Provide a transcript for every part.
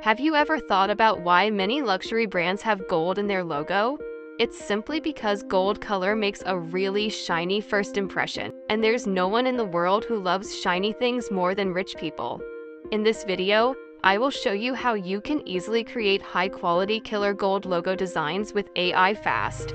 Have you ever thought about why many luxury brands have gold in their logo? It's simply because gold color makes a really shiny first impression, and there's no one in the world who loves shiny things more than rich people. In this video, I will show you how you can easily create high-quality killer gold logo designs with AI fast.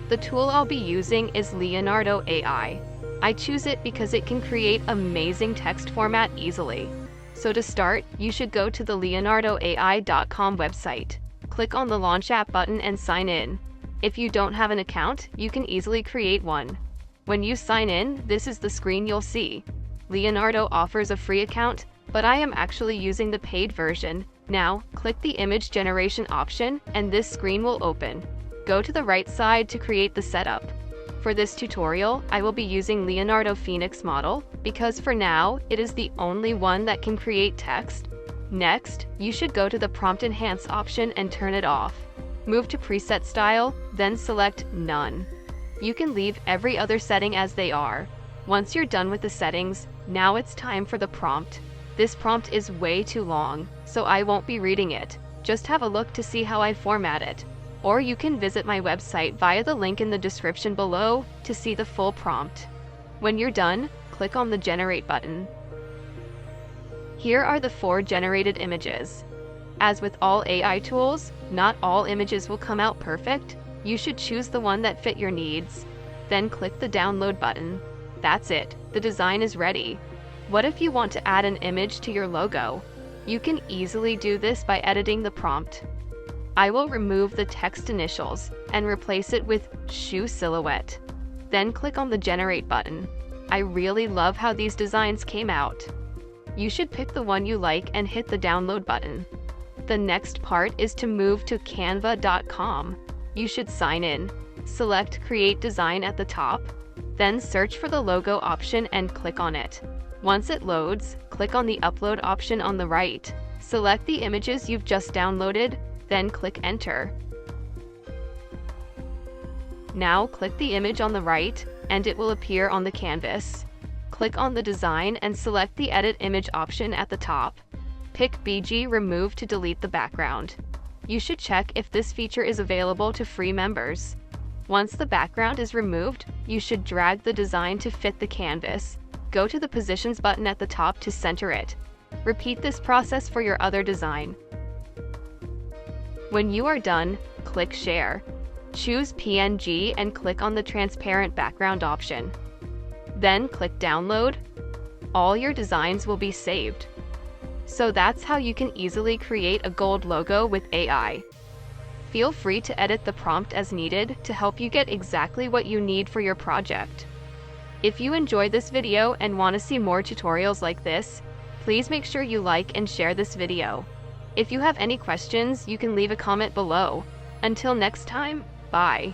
The tool I'll be using is Leonardo AI. I choose it because it can create amazing text format easily. So to start, you should go to the leonardoai.com website. Click on the Launch App button and sign in. If you don't have an account, you can easily create one. When you sign in, this is the screen you'll see. Leonardo offers a free account, but I am actually using the paid version. Now, click the image generation option and this screen will open. Go to the right side to create the setup. For this tutorial, I will be using Leonardo Phoenix model because for now, it is the only one that can create text. Next, you should go to the Prompt Enhance option and turn it off. Move to Preset Style, then select None. You can leave every other setting as they are. Once you're done with the settings, now it's time for the prompt. This prompt is way too long, so I won't be reading it. Just have a look to see how I format it. Or you can visit my website via the link in the description below to see the full prompt. When you're done, click on the Generate button. Here are the 4 generated images. As with all AI tools, not all images will come out perfect. You should choose the one that fit your needs. Then click the Download button. That's it, the design is ready. What if you want to add an image to your logo? You can easily do this by editing the prompt. I will remove the text initials and replace it with shoe silhouette. Then click on the Generate button. I really love how these designs came out. You should pick the one you like and hit the Download button. The next part is to move to canva.com. You should sign in. Select Create Design at the top. Then search for the logo option and click on it. Once it loads, click on the Upload option on the right. Select the images you've just downloaded, then click Enter. Now click the image on the right, and it will appear on the canvas. Click on the design and select the Edit Image option at the top. Pick BG Remove to delete the background. You should check if this feature is available to free members. Once the background is removed, you should drag the design to fit the canvas. Go to the Positions button at the top to center it. Repeat this process for your other design. When you are done, click Share. Choose PNG and click on the Transparent Background option. Then click Download. All your designs will be saved. So that's how you can easily create a gold logo with AI. Feel free to edit the prompt as needed to help you get exactly what you need for your project. If you enjoyed this video and want to see more tutorials like this, please make sure you like and share this video. If you have any questions, you can leave a comment below. Until next time, bye.